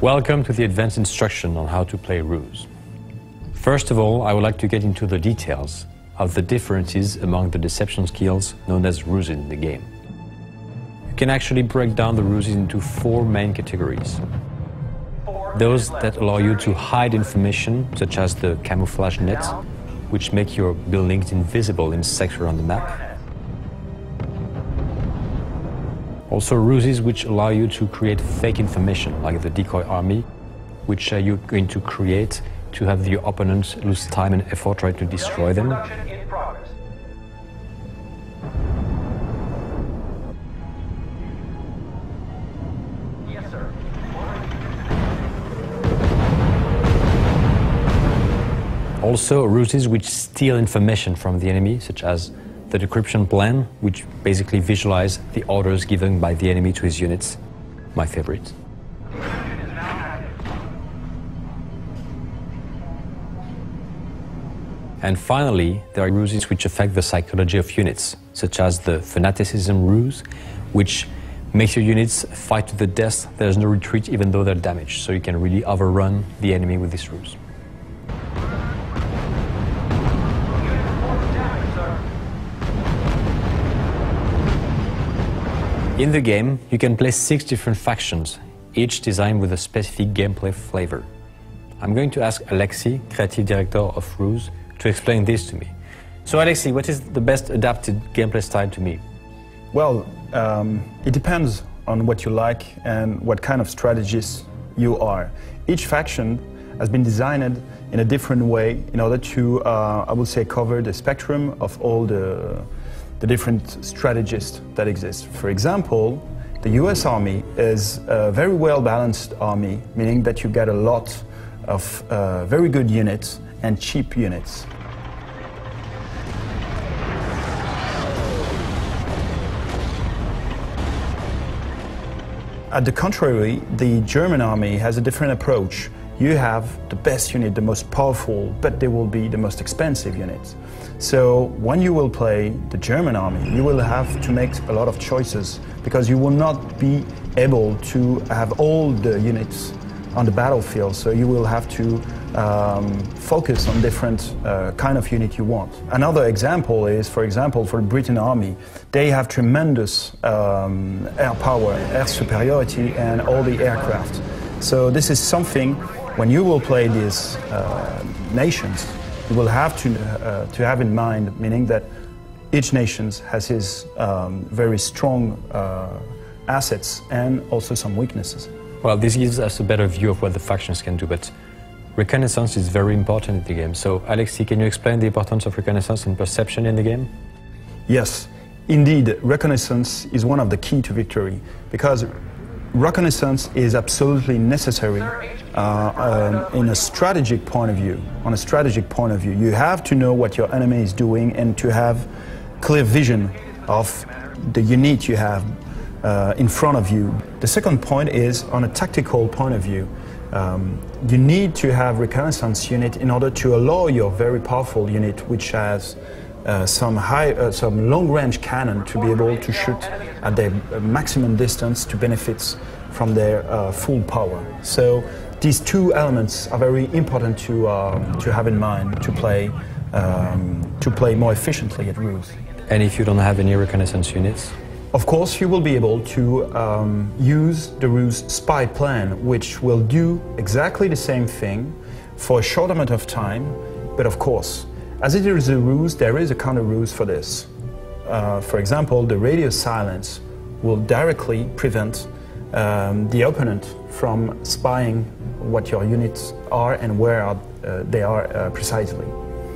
Welcome to the advanced instruction on how to play R.U.S E. First of all, I would like to get into the details of the differences among the deception skills known as R.U.S.E in the game. You can actually break down the R.U.S E into four main categories. Those that allow you to hide information, such as the camouflage nets, which make your buildings invisible in sector on the map. Also R.U.S.Es which allow you to create fake information, like the decoy army, which you're going to create to have your opponents lose time and effort trying to destroy them. Yes, sir. Also R.U.S.Es which steal information from the enemy, such as the decryption plan, which basically visualize the orders given by the enemy to his units. My favorite. And finally, there are R.U.S.Es which affect the psychology of units, such as the fanaticism R.U.S E, which makes your units fight to the death. There's no retreat even though they're damaged, so you can really overrun the enemy with this R.U.S E. In the game, you can play 6 different factions, each designed with a specific gameplay flavor. I'm going to ask Alexis, creative director of R.U.S E, to explain this to me. So Alexis, what is the best adapted gameplay style to me? Well, it depends on what you like and what kind of strategist you are. Each faction has been designed in a different way in order to, I would say, cover the spectrum of all the different strategists that exist. For example, the U.S. Army is a very well-balanced army, meaning that you get a lot of very good units and cheap units. At the contrary, the German army has a different approach. You have the best unit, the most powerful, but they will be the most expensive units. So when you will play the German army, you will have to make a lot of choices because you will not be able to have all the units on the battlefield. So you will have to focus on different kind of unit you want. Another example is, for example, for the Britain army, they have tremendous air power, air superiority, and all the aircraft. So this is something, when you will play these nations, you will have to have in mind, meaning that each nation has his very strong assets and also some weaknesses. Well, this gives us a better view of what the factions can do, but reconnaissance is very important in the game. So, Alexis, can you explain the importance of reconnaissance and perception in the game? Yes, indeed, reconnaissance is one of the key to victory, because reconnaissance is absolutely necessary in a strategic point of view. On a strategic point of view, you have to know what your enemy is doing and to have clear vision of the unit you have in front of you. The second point is, on a tactical point of view, you need to have reconnaissance unit in order to allow your very powerful unit, which has some long-range cannon, to be able to shoot at their maximum distance to benefit from their full power. So these two elements are very important to have in mind to play more efficiently at R.U.S E. And if you don't have any reconnaissance units? Of course, you will be able to use the R.U.S E spy plan, which will do exactly the same thing for a short amount of time, but of course, as it is a R.U.S E, there is a counter R.U.S E for this. For example, the radio silence will directly prevent the opponent from spying what your units are and where they are precisely.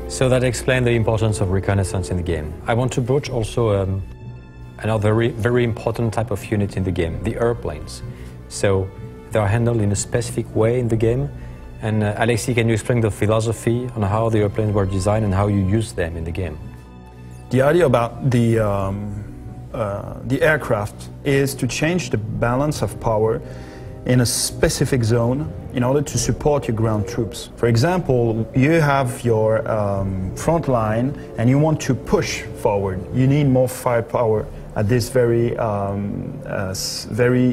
So that explains the importance of reconnaissance in the game. I want to broach also another very important type of unit in the game, the airplanes. So they are handled in a specific way in the game. And Alexis, can you explain the philosophy on how the airplanes were designed and how you use them in the game? The idea about the aircraft is to change the balance of power in a specific zone in order to support your ground troops. For example, you have your front line and you want to push forward. You need more firepower at this very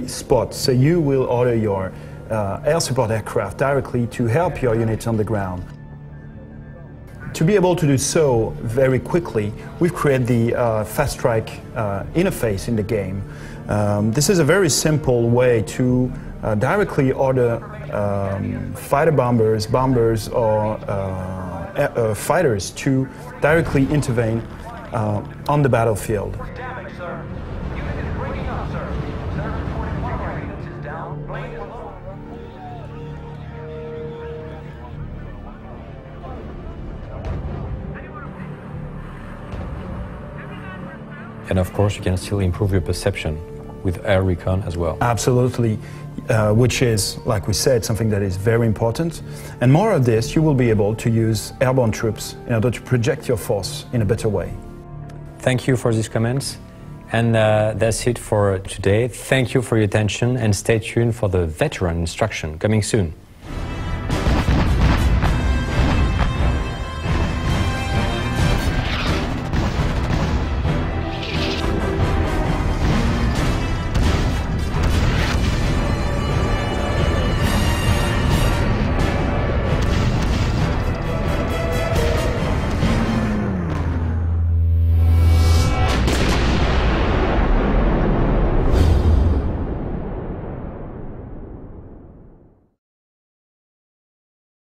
spot. So you will order your air support aircraft directly to help your units on the ground. To be able to do so very quickly, we've created the Fast Strike interface in the game. This is a very simple way to directly order fighter bombers, or fighters to directly intervene on the battlefield. Damage, sir. Unit is breaking up, sir. Center reporting one of our units is down. Plane is low. And of course, you can still improve your perception with air recon as well. Absolutely, which is, like we said, something that is very important. And more of this, you will be able to use airborne troops in order to project your force in a better way. Thank you for these comments. And that's it for today. Thank you for your attention and stay tuned for the veteran instruction coming soon.